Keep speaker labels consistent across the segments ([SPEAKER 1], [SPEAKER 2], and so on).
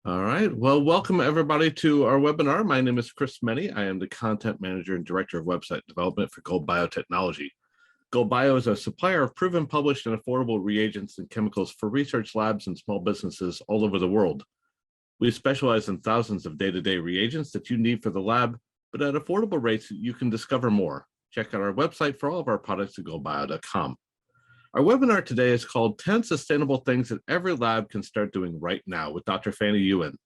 [SPEAKER 1] All right. Well, welcome everybody to our webinar. My name is Chris Meny. I am the Content Manager and Director of Website Development for Go Biotechnology. Go Bio is a supplier of proven, published, and affordable reagents and chemicals for research labs and small businesses all over the world. We specialize in thousands of day-to-day reagents that you need for the lab, but at affordable rates you can discover more. Check out our website for all of our products at gobio.com. Our webinar today is called 10 Sustainable Things that Every Lab Can Start Doing Right Now with Dr. Fanny Yuen.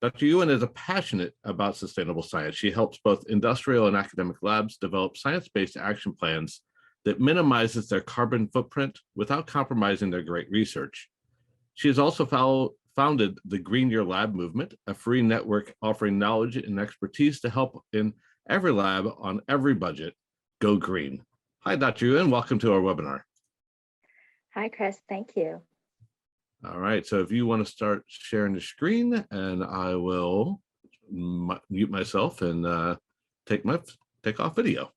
[SPEAKER 1] Dr. Yuen is passionate about sustainable science. She helps both industrial and academic labs develop science-based action plans that minimizes their carbon footprint without compromising their great research. She has also founded the Green Your Lab movement, a free network offering knowledge and expertise to help in every lab on every budget go green. Hi, Dr. Yuen. Welcome to our webinar.
[SPEAKER 2] Hi, Chris. Thank you.
[SPEAKER 1] All right. So if you want to start sharing the screen, and I will mute myself and take off video.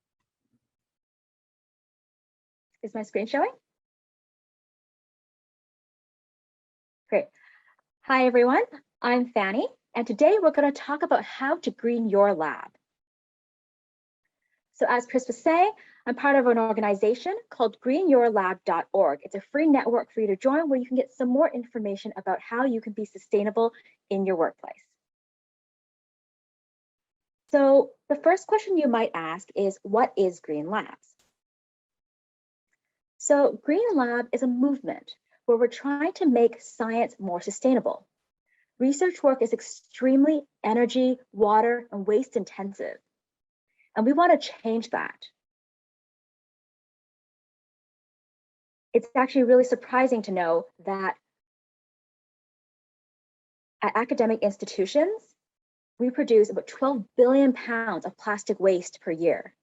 [SPEAKER 2] Is my screen showing? Great. Hi, everyone. I'm Fanny, and today we're going to talk about how to green your lab. So as Chris was saying, I'm part of an organization called greenyourlab.org. It's a free network for you to join where you can get some more information about how you can be sustainable in your workplace. So the first question you might ask is, what is Green Labs? So Green Lab is a movement where we're trying to make science more sustainable. Research work is extremely energy, water, and waste intensive. And we want to change that. It's actually really surprising to know that at academic institutions, we produce about 12 billion pounds of plastic waste per year.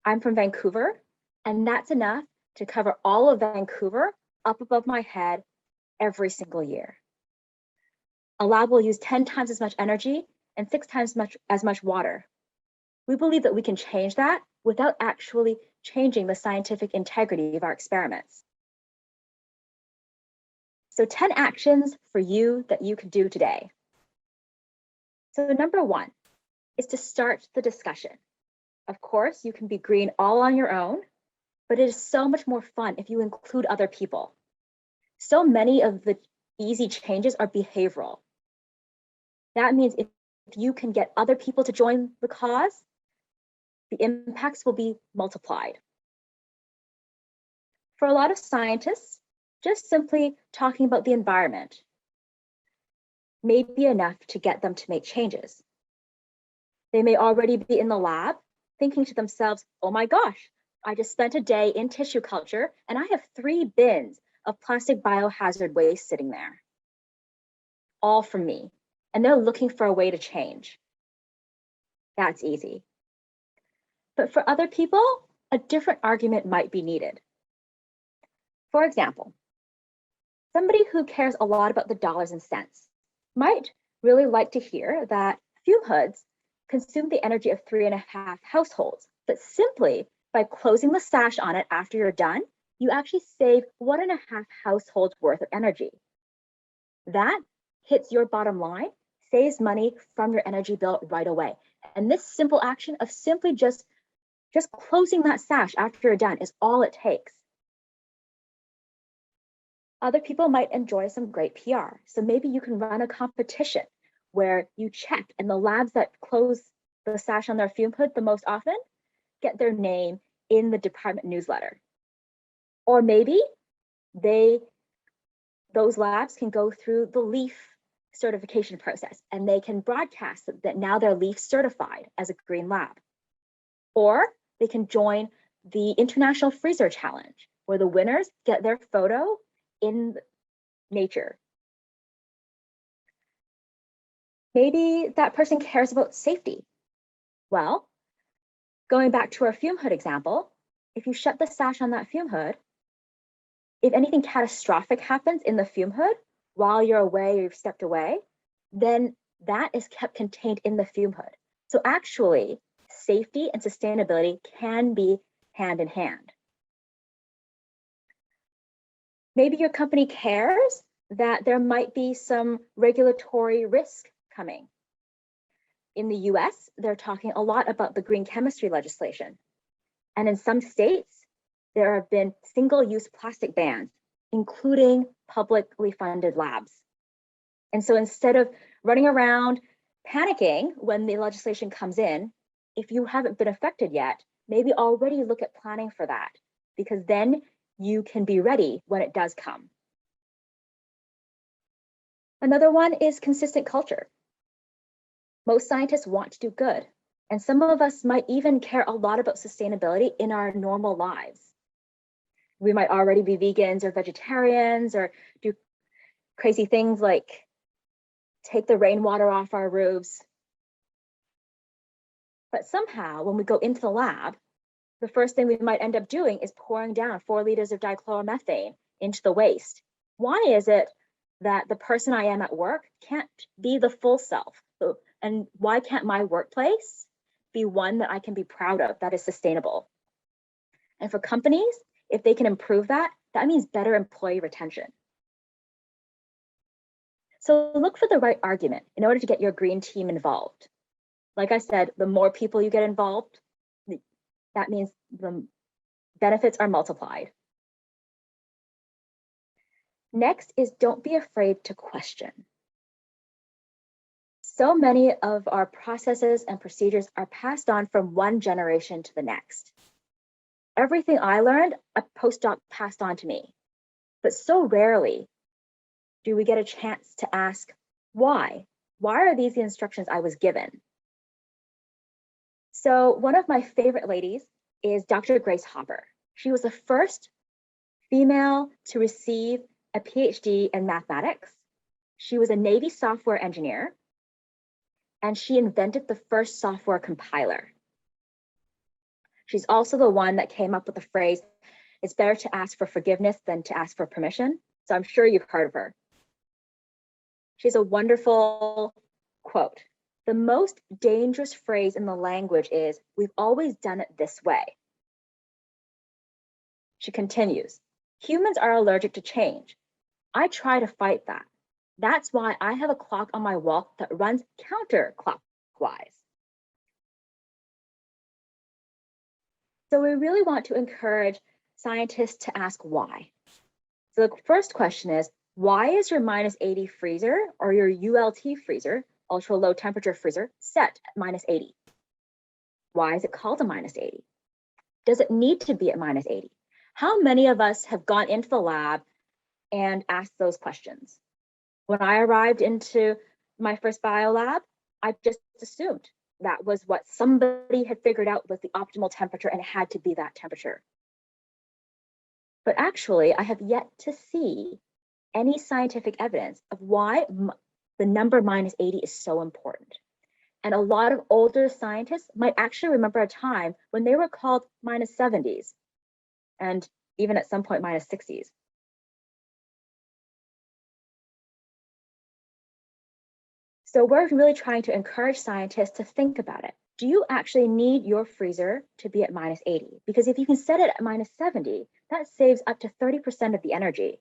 [SPEAKER 2] I'm from Vancouver, and that's enough to cover all of Vancouver up above my head every single year. A lab will use 10 times as much energy and 6 times as much water. We believe that we can change that without actually changing the scientific integrity of our experiments. So 10 actions for you that you can do today. So number 1 is to start the discussion. Of course, you can be green all on your own, but it is so much more fun if you include other people. So many of the easy changes are behavioral. That means if you can get other people to join the cause, the impacts will be multiplied. For a lot of scientists, just simply talking about the environment may be enough to get them to make changes. They may already be in the lab thinking to themselves, oh my gosh, I just spent a day in tissue culture and I have 3 bins of plastic biohazard waste sitting there, all from me. And they're looking for a way to change. That's easy. But for other people, a different argument might be needed. For example, somebody who cares a lot about the dollars and cents might really like to hear that fume hoods consume the energy of 3.5 households, but simply by closing the sash on it after you're done, you actually save 1.5 households worth of energy. That hits your bottom line, saves money from your energy bill right away. And this simple action of simply just closing that sash after you're done is all it takes. Other people might enjoy some great PR. So maybe you can run a competition where you check, and the labs that close the sash on their fume hood the most often get their name in the department newsletter. Or maybe those labs can go through the LEAF certification process and they can broadcast that now they're LEAF certified as a green lab. Or they can join the International Freezer Challenge, where the winners get their photo in nature. Maybe that person cares about safety. Well, going back to our fume hood example, if you shut the sash on that fume hood, if anything catastrophic happens in the fume hood while you're away or you've stepped away, then that is kept contained in the fume hood. So actually, safety and sustainability can be hand in hand. Maybe your company cares that there might be some regulatory risk coming. In the US, they're talking a lot about the green chemistry legislation. And in some states, there have been single-use plastic bans, including publicly funded labs. And so instead of running around panicking when the legislation comes in, if you haven't been affected yet, maybe already look at planning for that, because then you can be ready when it does come. Another one is consistent culture. Most scientists want to do good, and some of us might even care a lot about sustainability in our normal lives. We might already be vegans or vegetarians or do crazy things like take the rainwater off our roofs. But somehow, when we go into the lab, the first thing we might end up doing is pouring down 4 liters of dichloromethane into the waste. Why is it that the person I am at work can't be the full self? And why can't my workplace be one that I can be proud of, that is sustainable? And for companies, if they can improve that, that means better employee retention. So look for the right argument in order to get your green team involved. Like I said, the more people you get involved, that means the benefits are multiplied. Next is don't be afraid to question. So many of our processes and procedures are passed on from one generation to the next. Everything I learned, a postdoc passed on to me. But so rarely do we get a chance to ask, why? Why are these the instructions I was given? So one of my favorite ladies is Dr. Grace Hopper. She was the first female to receive a PhD in mathematics. She was a Navy software engineer, and she invented the first software compiler. She's also the one that came up with the phrase, it's better to ask for forgiveness than to ask for permission. So I'm sure you've heard of her. She's a wonderful quote. The most dangerous phrase in the language is, we've always done it this way. She continues, humans are allergic to change. I try to fight that. That's why I have a clock on my wall that runs counterclockwise. So we really want to encourage scientists to ask why. So the first question is, why is your -80 freezer or your ULT freezer, ultra low temperature freezer, set at -80? Why is it called a -80? Does it need to be at -80? How many of us have gone into the lab and asked those questions? When I arrived into my first bio lab, I just assumed that was what somebody had figured out was the optimal temperature and it had to be that temperature. But actually, I have yet to see any scientific evidence of why the number -80 is so important. And a lot of older scientists might actually remember a time when they were called -70s and even at some point -60s. So we're really trying to encourage scientists to think about it. Do you actually need your freezer to be at -80? Because if you can set it at -70, that saves up to 30% of the energy.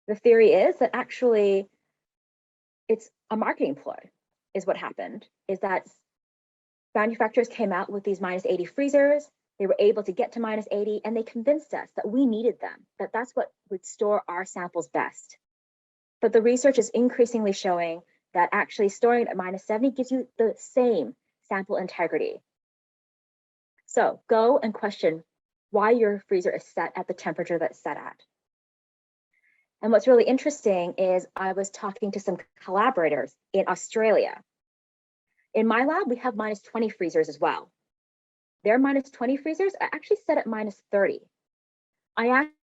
[SPEAKER 2] The theory is that actually it's a marketing ploy, is what happened, is that manufacturers came out with these -80 freezers, they were able to get to -80, and they convinced us that we needed them, that that's what would store our samples best. But the research is increasingly showing that actually storing it at -70 gives you the same sample integrity. So go and question why your freezer is set at the temperature that it's set at. And what's really interesting is I was talking to some collaborators in Australia. In my lab, we have -20 freezers as well. Their -20 freezers are actually set at -30. I asked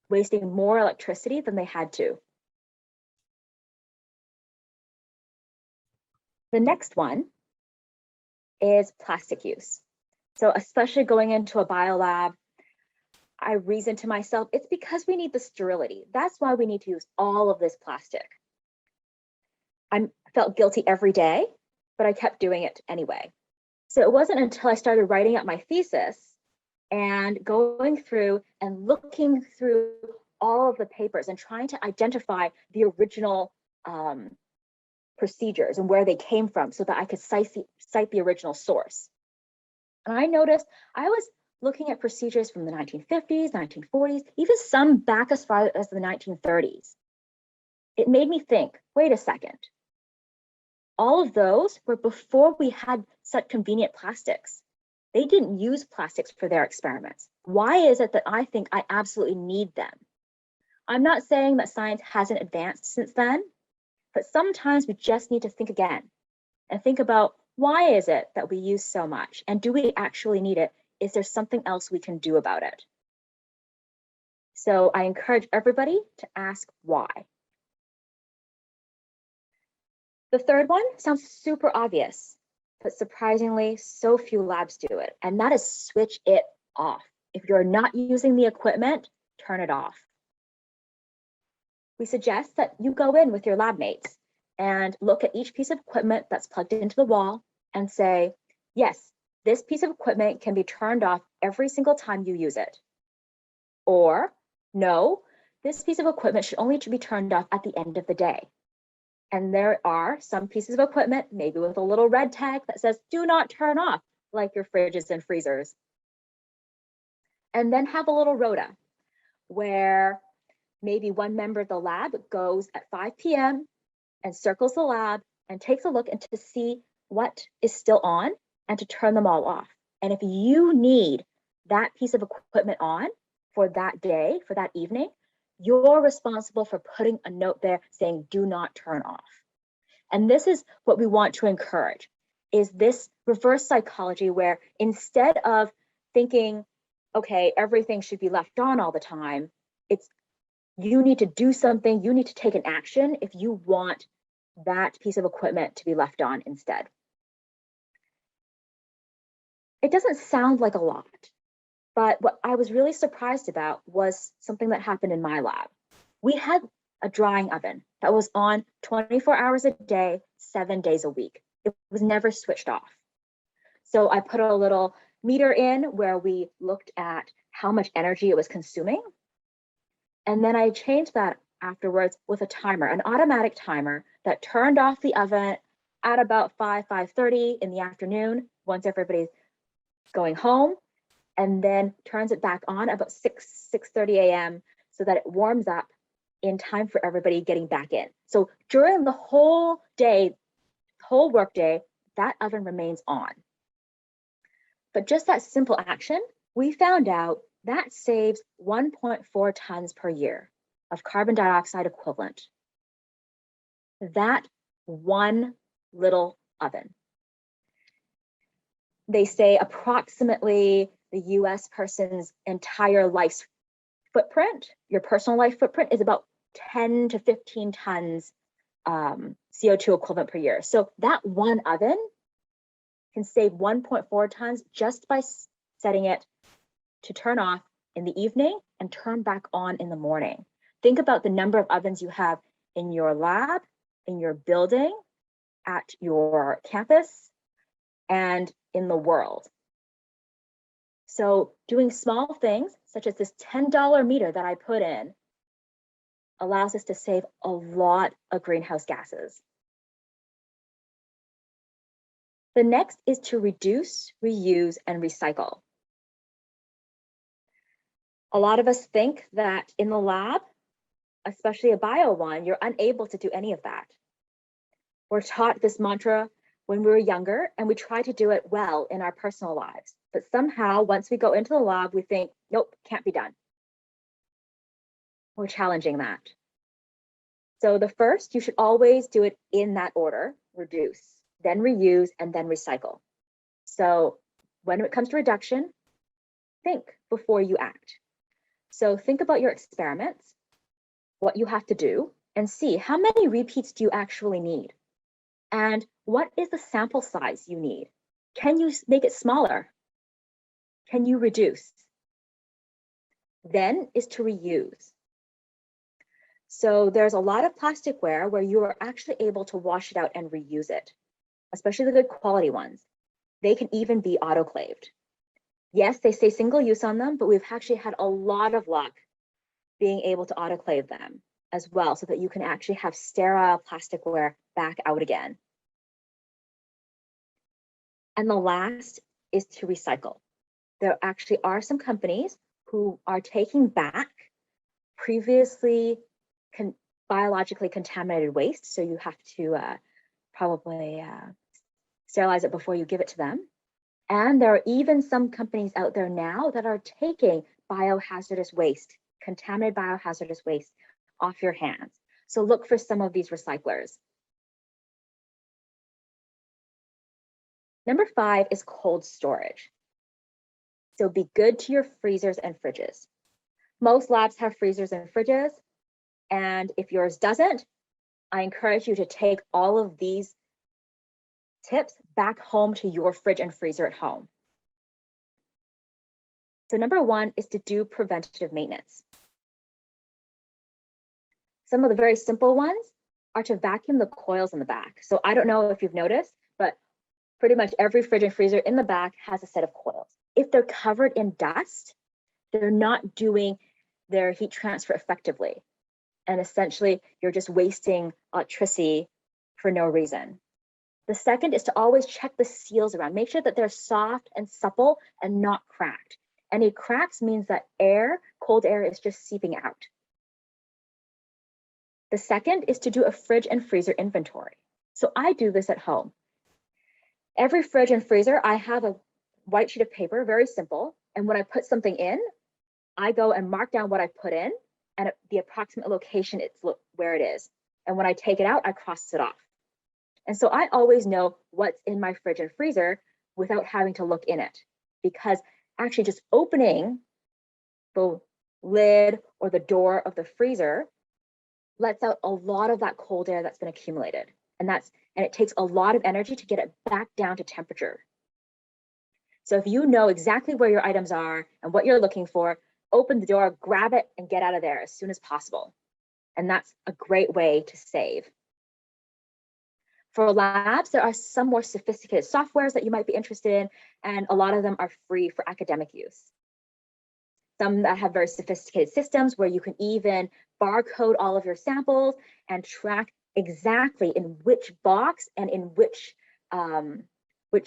[SPEAKER 2] wasting more electricity than they had to. The next one is plastic use. So especially going into a biolab, I reasoned to myself, it's because we need the sterility. That's why we need to use all of this plastic. I felt guilty every day, but I kept doing it anyway. So it wasn't until I started writing up my thesis and going through and looking through all of the papers and trying to identify the original procedures and where they came from so that I could cite the original source. And I noticed I was looking at procedures from the 1950s, 1940s, even some back as far as the 1930s. It made me think, wait a second. All of those were before we had such convenient plastics. They didn't use plastics for their experiments. Why is it that I think I absolutely need them? I'm not saying that science hasn't advanced since then, but sometimes we just need to think again and think about why is it that we use so much? And do we actually need it? Is there something else we can do about it? So I encourage everybody to ask why. The third one sounds super obvious, but surprisingly, so few labs do it, and that is switch it off. If you're not using the equipment, turn it off. We suggest that you go in with your lab mates and look at each piece of equipment that's plugged into the wall and say, yes, this piece of equipment can be turned off every single time you use it. Or, no, this piece of equipment should only be turned off at the end of the day. And there are some pieces of equipment, maybe with a little red tag that says, do not turn off, like your fridges and freezers. And then have a little rota where maybe one member of the lab goes at 5 p.m. and circles the lab and takes a look and to see what is still on and to turn them all off. And if you need that piece of equipment on for that day, for that evening, you're responsible for putting a note there saying, do not turn off. And this is what we want to encourage, is this reverse psychology where instead of thinking, okay, everything should be left on all the time, it's you need to do something, you need to take an action if you want that piece of equipment to be left on instead. It doesn't sound like a lot, but what I was really surprised about was something that happened in my lab. We had a drying oven that was on 24 hours a day, 7 days a week. It was never switched off. So I put a little meter in where we looked at how much energy it was consuming. And then I changed that afterwards with a timer, an automatic timer that turned off the oven at about 5:30 in the afternoon once everybody's going home, and then turns it back on about 6:30 a.m. so that it warms up in time for everybody getting back in. So during the whole day, whole work day, that oven remains on. But just that simple action, we found out that saves 1.4 tons per year of carbon dioxide equivalent. That one little oven. They say approximately the US person's entire life footprint, your personal life footprint, is about 10 to 15 tons CO2 equivalent per year. So that one oven can save 1.4 tons just by setting it to turn off in the evening and turn back on in the morning. Think about the number of ovens you have in your lab, in your building, at your campus, and in the world. So doing small things, such as this $10 meter that I put in, allows us to save a lot of greenhouse gases. The next is to reduce, reuse, and recycle. A lot of us think that in the lab, especially a bio one, you're unable to do any of that. We're taught this mantra when we were younger, and we try to do it well in our personal lives. But somehow, once we go into the lab, we think, nope, can't be done. We're challenging that. So the first, you should always do it in that order: reduce, then reuse, and then recycle. So when it comes to reduction, think before you act. So think about your experiments, what you have to do, and see how many repeats do you actually need? And what is the sample size you need? Can you make it smaller? Can you reduce? then is to reuse. So there's a lot of plasticware where you are actually able to wash it out and reuse it, especially the good quality ones. They can even be autoclaved. Yes, they say single use on them, but we've actually had a lot of luck being able to autoclave them as well, so that you can actually have sterile plasticware back out again. And the last is to recycle. There actually are some companies who are taking back previously biologically contaminated waste. So you have to probably sterilize it before you give it to them. And there are even some companies out there now that are taking biohazardous waste, contaminated biohazardous waste off your hands. So look for some of these recyclers. Number 5 is cold storage. So be good to your freezers and fridges. Most labs have freezers and fridges, and if yours doesn't, I encourage you to take all of these tips back home to your fridge and freezer at home. So number 1 is to do preventative maintenance. Some of the very simple ones are to vacuum the coils in the back. So I don't know if you've noticed, but pretty much every fridge and freezer in the back has a set of coils. If they're covered in dust, they're not doing their heat transfer effectively. And essentially, you're just wasting electricity for no reason. The second is to always check the seals around. Make sure that they're soft and supple and not cracked. Any cracks means that cold air is just seeping out. The second is to do a fridge and freezer inventory. So I do this at home. Every fridge and freezer, I have a white sheet of paper, very simple. And when I put something in, I go and mark down what I put in and the approximate location where it is. And when I take it out, I cross it off. And so I always know what's in my fridge and freezer without having to look in it, because actually just opening the lid or the door of the freezer lets out a lot of that cold air that's been accumulated. And it takes a lot of energy to get it back down to temperature. So if you know exactly where your items are and what you're looking for, open the door, grab it, and get out of there as soon as possible. And that's a great way to save. For labs, there are some more sophisticated softwares that you might be interested in, and a lot of them are free for academic use. Some that have very sophisticated systems where you can even barcode all of your samples and track exactly in which box and in which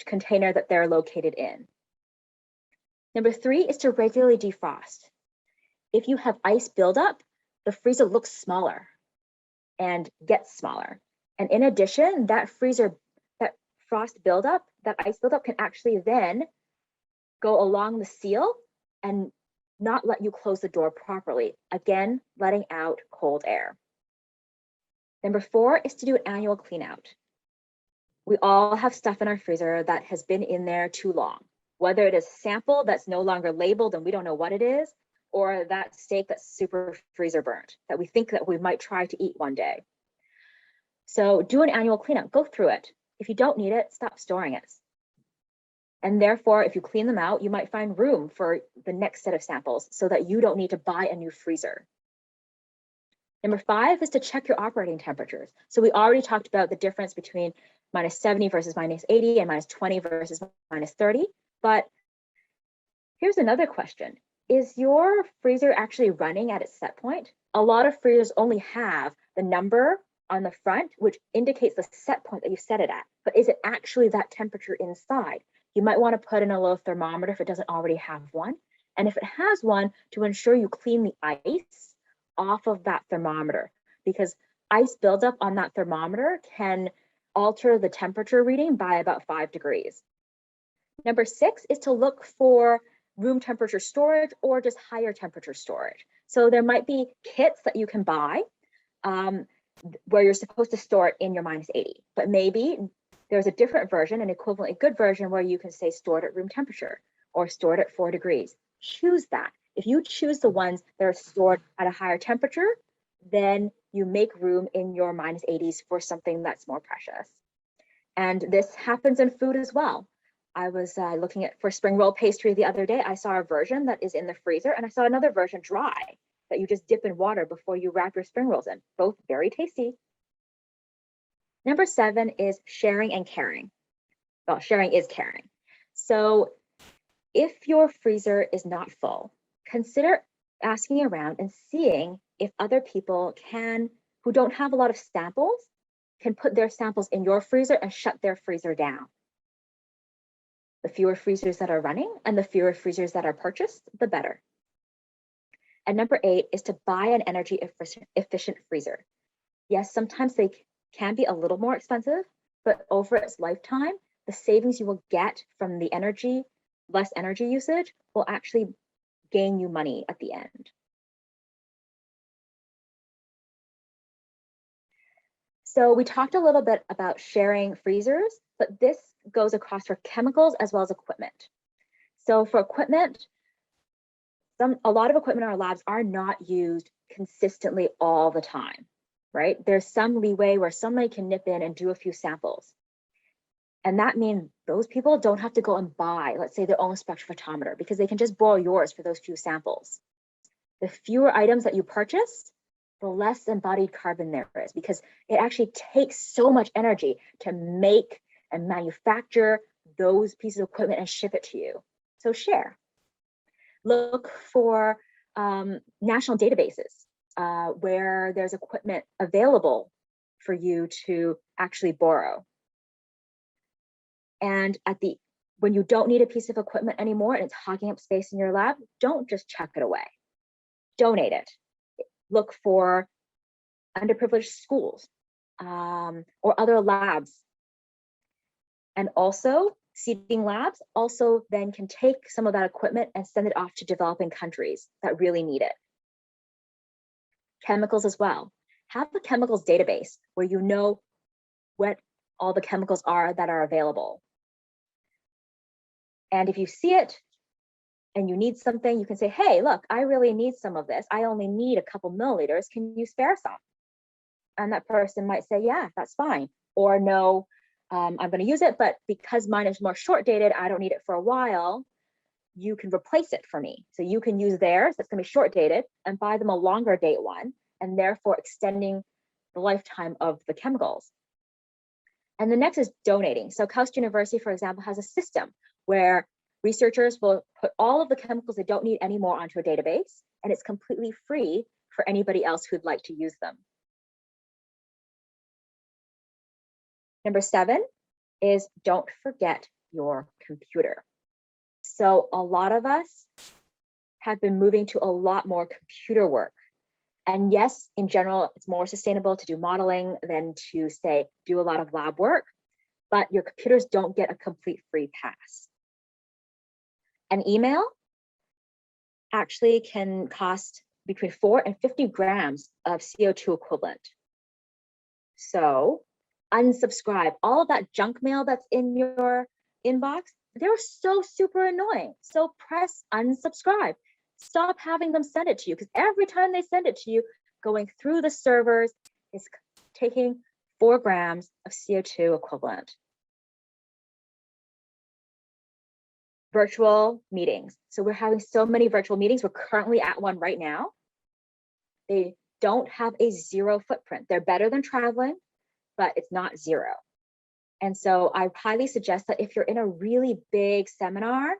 [SPEAKER 2] container that they're located in. Number 3 is to regularly defrost. If you have ice buildup, the freezer looks smaller and gets smaller. And in addition, that frost buildup, that ice buildup can actually then go along the seal and not let you close the door properly. Again, letting out cold air. Number 4 is to do an annual clean out. We all have stuff in our freezer that has been in there too long, whether it is a sample that's no longer labeled and we don't know what it is, or that steak that's super freezer burnt that we think that we might try to eat one day. So do an annual cleanup, go through it. If you don't need it, stop storing it. And therefore, if you clean them out, you might find room for the next set of samples so that you don't need to buy a new freezer. Number 5 is to check your operating temperatures. So we already talked about the difference between -70 versus -80 and -20 versus -30. But here's another question. Is your freezer actually running at its set point? A lot of freezers only have the number on the front, which indicates the set point that you set it at. But is it actually that temperature inside? You might want to put in a little thermometer if it doesn't already have one. And if it has one, to ensure you clean the ice off of that thermometer, because ice buildup on that thermometer can alter the temperature reading by about 5 degrees. Number 6 is to look for room temperature storage or just higher temperature storage. So there might be kits that you can buy where you're supposed to store it in your -80, but maybe there's a different version, an equivalently good version, where you can say store it at room temperature or store it at 4 degrees. Choose that. If you choose the ones that are stored at a higher temperature, then you make room in your -80s for something that's more precious. And this happens in food as well. I was looking at for spring roll pastry the other day. I saw a version that is in the freezer, and I saw another version dry that you just dip in water before you wrap your spring rolls in. Both very tasty. Number 7 is sharing and caring. Well, sharing is caring. So if your freezer is not full, consider asking around and seeing if other people who don't have a lot of samples, can put their samples in your freezer and shut their freezer down. The fewer freezers that are running and the fewer freezers that are purchased, the better. And number 8 is to buy an energy efficient freezer. Yes, sometimes they can be a little more expensive, but over its lifetime, the savings you will get from the less energy usage will actually gain you money at the end. So we talked a little bit about sharing freezers, but this goes across for chemicals as well as equipment. So for equipment, a lot of equipment in our labs are not used consistently all the time, right? There's some leeway where somebody can nip in and do a few samples. And that means those people don't have to go and buy, let's say, their own spectrophotometer, because they can just borrow yours for those few samples. The fewer items that you purchase, the less embodied carbon there is, because it actually takes so much energy to make and manufacture those pieces of equipment and ship it to you. So share. Look for national databases where there's equipment available for you to actually borrow. And when you don't need a piece of equipment anymore and it's hogging up space in your lab, don't just chuck it away. Donate it. Look for underprivileged schools or other labs. And also, seeding labs also then can take some of that equipment and send it off to developing countries that really need it. Chemicals as well. Have a chemicals database where you know what all the chemicals are that are available. And if you see it and you need something, you can say, hey, look, I really need some of this. I only need a couple milliliters. Can you spare some? And that person might say, yeah, that's fine. Or no, I'm going to use it, but because mine is more short dated, I don't need it for a while. You can replace it for me. So you can use theirs that's going to be short dated and buy them a longer date one, and therefore extending the lifetime of the chemicals. And the next is donating. So Coast University, for example, has a system where researchers will put all of the chemicals they don't need anymore onto a database, and it's completely free for anybody else who'd like to use them. Number 7 is don't forget your computer. So a lot of us have been moving to a lot more computer work. And yes, in general, it's more sustainable to do modeling than to, say, do a lot of lab work, but your computers don't get a complete free pass. An email actually can cost between 4 and 50 grams of CO2 equivalent. So unsubscribe. All of that junk mail that's in your inbox, they're so super annoying. So press unsubscribe. Stop having them send it to you, because every time they send it to you, going through the servers is taking 4 grams of CO2 equivalent. Virtual meetings. So we're having so many virtual meetings. We're currently at one right now. They don't have a zero footprint. They're better than traveling, but it's not zero. And so I highly suggest that if you're in a really big seminar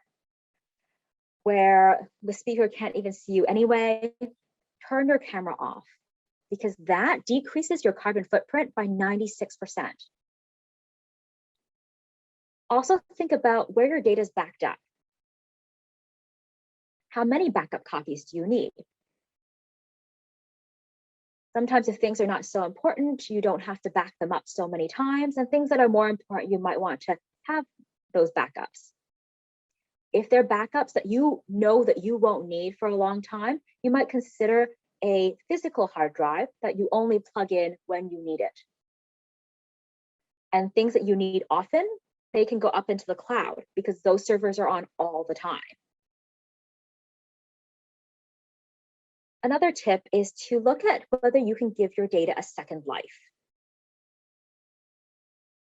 [SPEAKER 2] where the speaker can't even see you anyway, turn your camera off, because that decreases your carbon footprint by 96%. Also think about where your data is backed up. How many backup copies do you need? Sometimes if things are not so important, you don't have to back them up so many times, and things that are more important, you might want to have those backups. If they're backups that you know that you won't need for a long time, you might consider a physical hard drive that you only plug in when you need it. And things that you need often, they can go up into the cloud because those servers are on all the time. Another tip is to look at whether you can give your data a second life.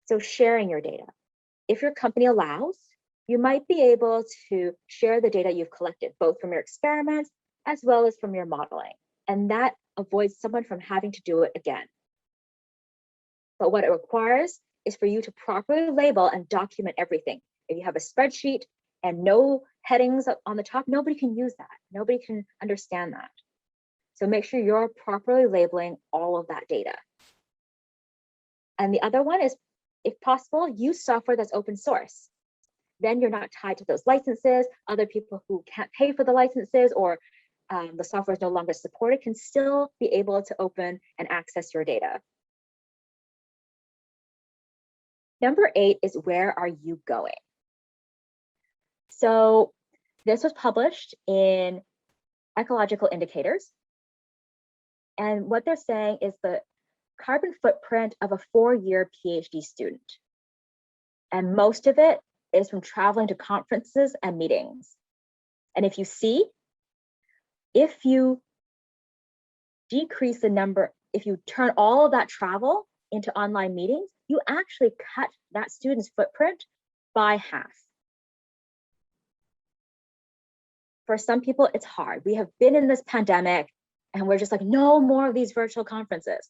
[SPEAKER 2] So sharing your data. If your company allows, You might be able to share the data you've collected, both from your experiments as well as from your modeling. And that avoids someone from having to do it again. But what it requires is for you to properly label and document everything. If you have a spreadsheet and no headings on the top, nobody can use that. Nobody can understand that. So make sure you're properly labeling all of that data. And the other one is, if possible, use software that's open source. Then you're not tied to those licenses. Other people who can't pay for the licenses or the software is no longer supported can still be able to open and access your data. Number 8 is, where are you going? So this was published in Ecological Indicators. And what they're saying is the carbon footprint of a 4-year PhD student. And most of it is from traveling to conferences and meetings. And if you see, if you decrease the number, if you turn all of that travel into online meetings, you actually cut that student's footprint by half. For some people, it's hard. We have been in this pandemic and we're just like, no more of these virtual conferences.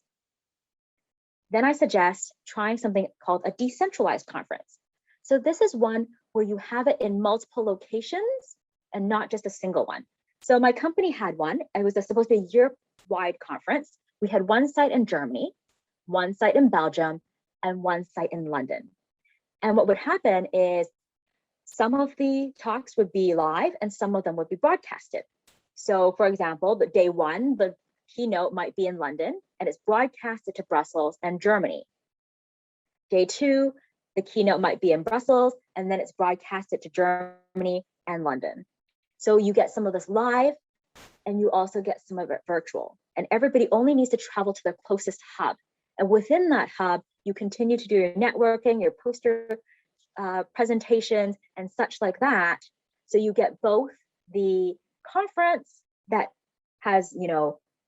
[SPEAKER 2] Then I suggest trying something called a decentralized conference. So this is one where you have it in multiple locations and not just a single one. So my company had one. It was supposed to be a Europe-wide conference. We had one site in Germany, one site in Belgium, and one site in London. And what would happen is some of the talks would be live and some of them would be broadcasted. So for example, the day one, the keynote might be in London and it's broadcasted to Brussels and Germany. Day two, the keynote might be in Brussels and then it's broadcasted to Germany and London. So you get some of this live and you also get some of it virtual. And everybody only needs to travel to their closest hub. And within that hub, you continue to do your networking, your poster presentations and such like that. So you get both the conference that has,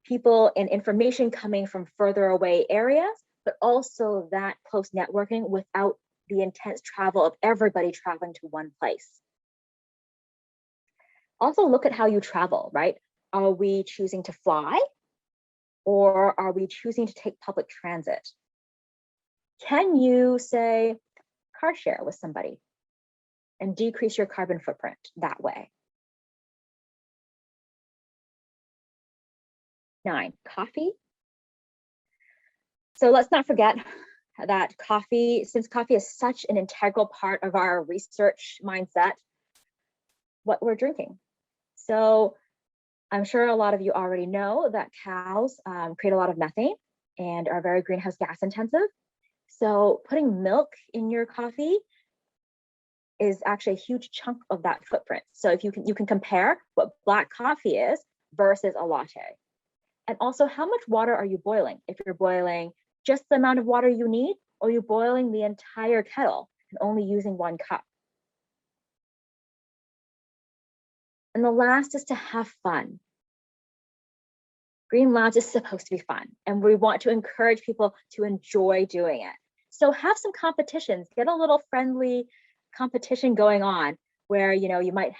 [SPEAKER 2] people and information coming from further away areas, but also that close networking without the intense travel of everybody traveling to one place. Also look at how you travel, right? Are we choosing to fly or are we choosing to take public transit? Can you say car share with somebody and decrease your carbon footprint that way? 9, coffee. So let's not forget that coffee, since coffee is such an integral part of our research mindset, what we're drinking. So I'm sure a lot of you already know that cows create a lot of methane and are very greenhouse gas intensive. So putting milk in your coffee is actually a huge chunk of that footprint. So if you can compare what black coffee is versus a latte. And also, how much water are you boiling? If you're boiling just the amount of water you need, or you're boiling the entire kettle and only using 1 cup. And the last is to have fun. Green Labs is supposed to be fun, and we want to encourage people to enjoy doing it. So have some competitions, get a little friendly competition going on where, you might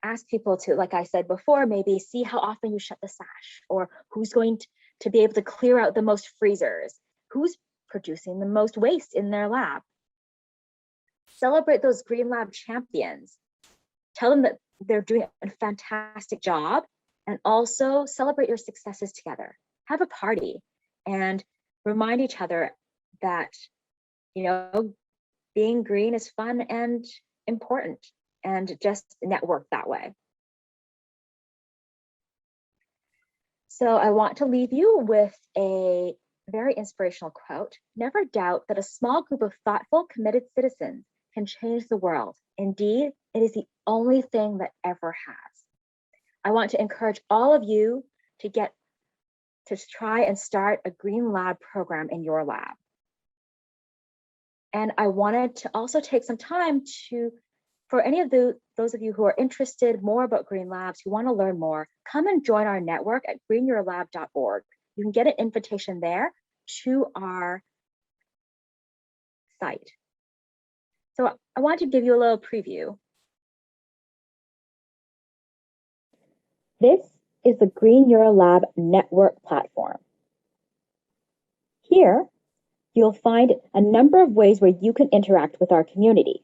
[SPEAKER 2] ask people to, like I said before, maybe see how often you shut the sash, or who's going to be able to clear out the most freezers, who's producing the most waste in their lab. Celebrate those Green Lab champions. Tell them that they're doing a fantastic job, and also celebrate your successes together. Have a party and remind each other that, being green is fun and important, and just network that way. So I want to leave you with a very inspirational quote. Never doubt that a small group of thoughtful, committed citizens can change the world. Indeed, it is the only thing that ever has. I want to encourage all of you to try and start a Green Lab program in your lab. And I wanted to also take some time for any of those of you who are interested more about Green Labs, who want to learn more, come and join our network at greenyourlab.org. You can get an invitation there to our site. So I want to give you a little preview. This is the Green Eurolab Network platform. Here, you'll find a number of ways where you can interact with our community.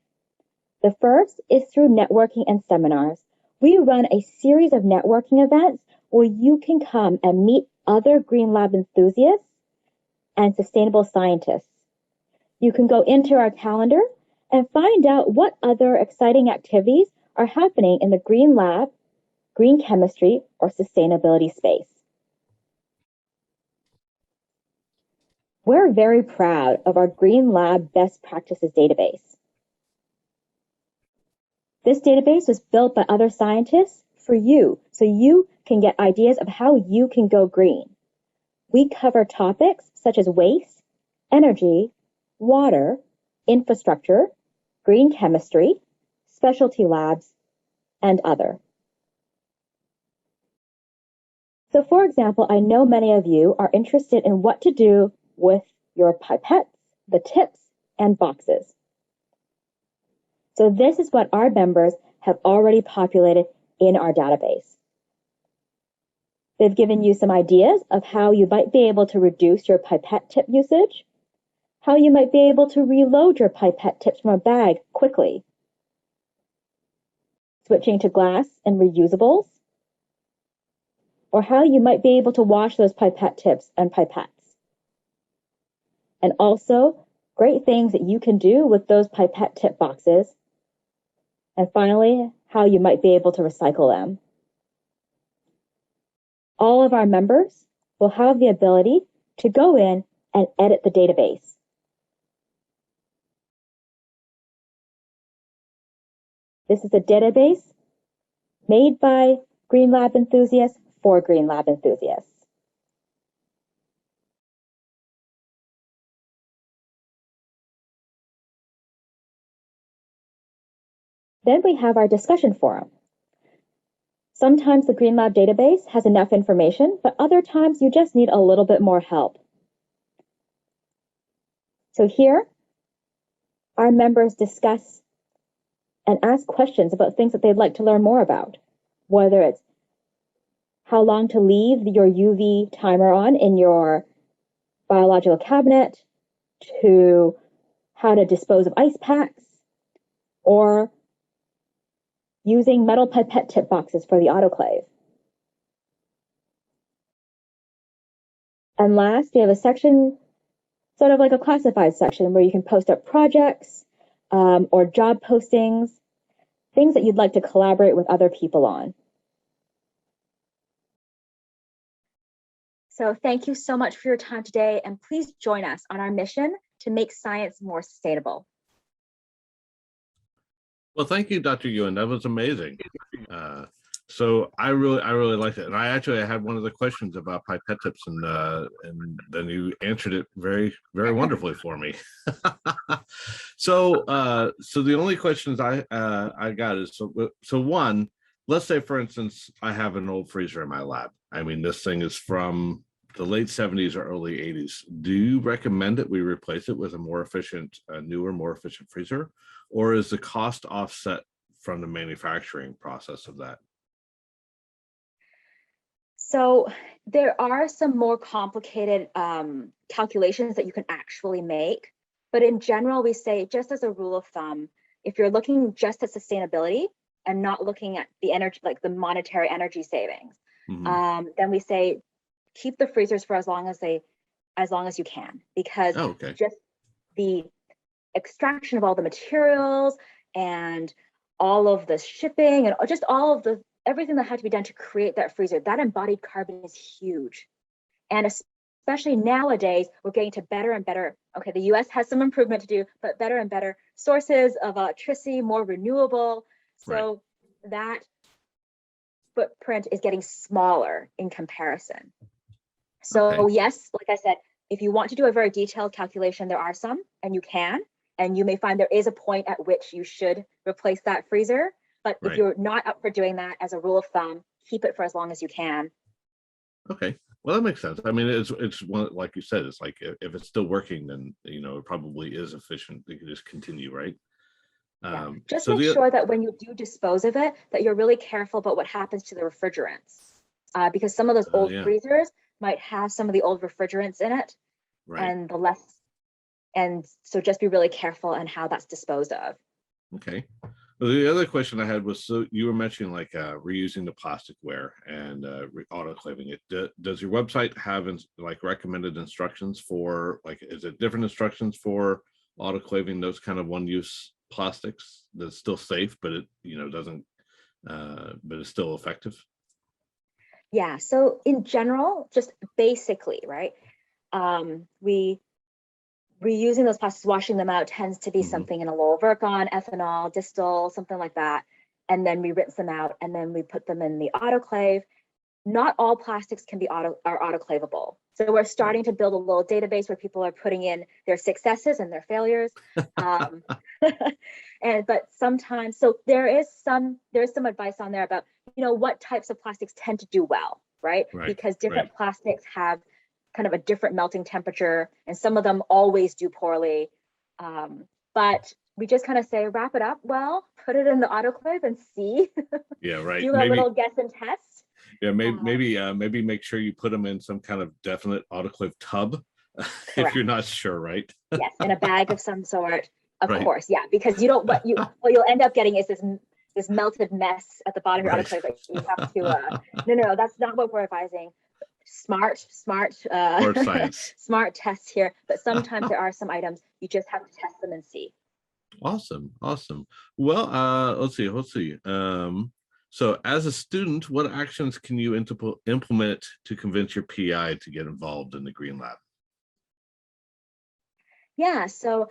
[SPEAKER 2] The first is through networking and seminars. We run a series of networking events where you can come and meet other Green Lab enthusiasts and sustainable scientists. You can go into our calendar and find out what other exciting activities are happening in the Green Lab, green chemistry, or sustainability space. We're very proud of our Green Lab Best Practices database. This database was built by other scientists for you, so you can get ideas of how you can go green. We cover topics such as waste, energy, water, infrastructure, green chemistry, specialty labs, and other. So for example, I know many of you are interested in what to do with your pipettes, the tips, and boxes. So this is what our members have already populated in our database. They've given you some ideas of how you might be able to reduce your pipette tip usage, how you might be able to reload your pipette tips from a bag quickly, switching to glass and reusables, or how you might be able to wash those pipette tips and pipettes. And also, great things that you can do with those pipette tip boxes. And finally, how you might be able to recycle them. All of our members will have the ability to go in and edit the database. This is a database made by Green Lab enthusiasts for Green Lab enthusiasts. Then we have our discussion forum. Sometimes the Green Lab database has enough information, but other times you just need a little bit more help. So here, our members discuss and ask questions about things that they'd like to learn more about, whether it's how long to leave your UV timer on in your biological cabinet, to how to dispose of ice packs, or using metal pipette tip boxes for the autoclave. And last, we have a section, sort of like a classified section, where you can post up projects or job postings, things that you'd like to collaborate with other people on. So thank you so much for your time today, and please join us on our mission to make science more sustainable.
[SPEAKER 1] Well, thank you, Dr. Yuen. That was amazing. So I really liked it, and I had one of the questions about pipette tips, and then you answered it very wonderfully for me. So the only questions I got is so one. Let's say, for instance, I have an old freezer in my lab. I mean, this thing is from the late 70s or early 80s. Do you recommend that we replace it with a more efficient, newer, more efficient freezer? Or is the cost offset from the manufacturing process of that?
[SPEAKER 2] So there are some more complicated calculations that you can actually make. But in general, we say, just as a rule of thumb, if you're looking just at sustainability and not looking at the energy, like the monetary energy savings, then we say keep the freezers for as long as you can, because just the extraction of all the materials and all of the shipping and just all of everything that had to be done to create that freezer, that embodied carbon is huge. And especially nowadays, we're getting to better and better. Okay, the US has some improvement to do, but better and better sources of electricity, more renewable. So that footprint is getting smaller in comparison. So yes, like I said, if you want to do a very detailed calculation, there are some, and you can, and you may find there is a point at which you should replace that freezer. But if you're not up for doing that, as a rule of thumb, keep it for as long as you can.
[SPEAKER 1] Okay, well, that makes sense. I mean, it's one, like you said, it's like if it's still working, then it probably is efficient. You can just continue, right?
[SPEAKER 2] Yeah, just
[SPEAKER 1] So
[SPEAKER 2] make sure that when you do dispose of it, that you're really careful about what happens to the refrigerants. Because some of those old
[SPEAKER 1] yeah,
[SPEAKER 2] freezers might have some of the old refrigerants in it,
[SPEAKER 1] right.
[SPEAKER 2] and so just be really careful on how that's disposed of.
[SPEAKER 1] Okay. Well, the other question I had was, so you were mentioning like reusing the plasticware and autoclaving it. Does your website have like recommended instructions for, like, is it different instructions for autoclaving those kind of one-use plastics that's still safe, but it, doesn't, but it's still effective?
[SPEAKER 2] Yeah, so in general, just basically, right? We reusing those plastics, washing them out tends to be
[SPEAKER 1] Hmm.
[SPEAKER 2] something in a low Vircon, ethanol, distol, something like that. And then we rinse them out and then we put them in the autoclave. Not all plastics can be are autoclavable. So we're
[SPEAKER 1] Right.
[SPEAKER 2] starting to build a little database where people are putting in their successes and their failures. Um, but sometimes, so there's some advice on there about, what types of plastics tend to do well, right?
[SPEAKER 1] Right.
[SPEAKER 2] Because
[SPEAKER 1] Right.
[SPEAKER 2] different plastics have kind of a different melting temperature, and some of them always do poorly. But we just kind of say, wrap it up well, put it in the autoclave and see,
[SPEAKER 1] Yeah. Right.
[SPEAKER 2] do a
[SPEAKER 1] Maybe.
[SPEAKER 2] little guess and test.
[SPEAKER 1] Yeah. Maybe.
[SPEAKER 2] Um,
[SPEAKER 1] Maybe make sure you put them in some kind of definite autoclave tub, if you're
[SPEAKER 2] Correct.
[SPEAKER 1] not sure. Right.
[SPEAKER 2] Yes, in a bag of some sort. Of
[SPEAKER 1] Right.
[SPEAKER 2] course, yeah, because you don't what you'll end up getting is this melted mess at the bottom of your
[SPEAKER 1] Right.
[SPEAKER 2] autoclave that you have to. No, that's not what we're advising. Smart,
[SPEAKER 1] Or science.
[SPEAKER 2] smart tests here. But sometimes there are some items you just have to test them and see.
[SPEAKER 1] Awesome. Awesome. Well, let's see. So as a student, what actions can you implement to convince your PI to get involved in the Green Lab?
[SPEAKER 2] Yeah, so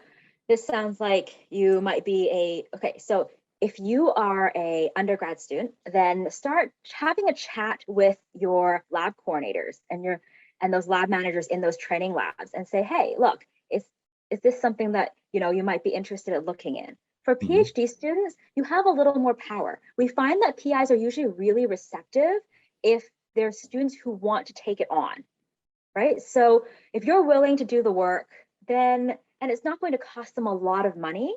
[SPEAKER 2] this sounds like you might be okay, so if you are a undergrad student, then start having a chat with your lab coordinators and those lab managers in those training labs and say, hey, look, is this something that you might be interested in looking in? For
[SPEAKER 1] Hmm.
[SPEAKER 2] PhD students, you have a little more power. We find that PIs are usually really receptive if there's students who want to take it on, right? So if you're willing to do the work, then, and it's not going to cost them a lot of money,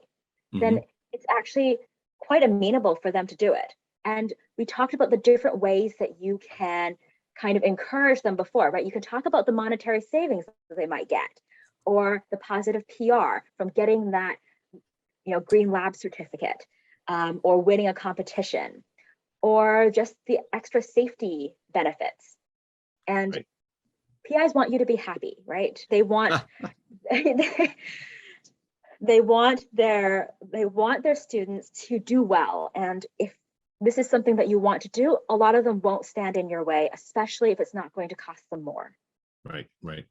[SPEAKER 2] then
[SPEAKER 1] Hmm.
[SPEAKER 2] it's actually quite amenable for them to do it. And we talked about the different ways that you can kind of encourage them before, right? You can talk about the monetary savings that they might get, or the positive PR from getting that, green lab certificate, or winning a competition, or just the extra safety benefits. And
[SPEAKER 1] Right.
[SPEAKER 2] PIs want you to be happy, right? They want they want their students to do well. And if this is something that you want to do, a lot of them won't stand in your way, especially if it's not going to cost them more.
[SPEAKER 1] Right. Right.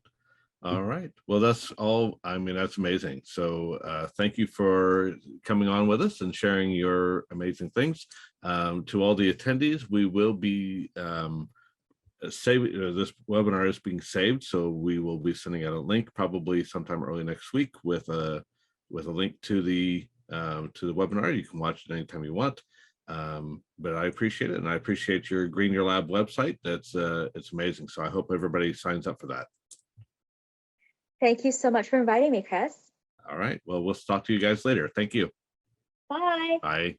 [SPEAKER 1] All right. Well, that's all. I mean, that's amazing. So thank you for coming on with us and sharing your amazing things. To all the attendees, we will be this webinar is being saved, so we will be sending out a link probably sometime early next week with a link to the webinar. You can watch it anytime you want. But I appreciate it, and I appreciate your Green Your Lab website. That's it's amazing. So I hope everybody signs up for that.
[SPEAKER 2] Thank you so much for inviting me, Chris.
[SPEAKER 1] All right. Well, we'll talk to you guys later. Thank you.
[SPEAKER 2] Bye.
[SPEAKER 1] Bye.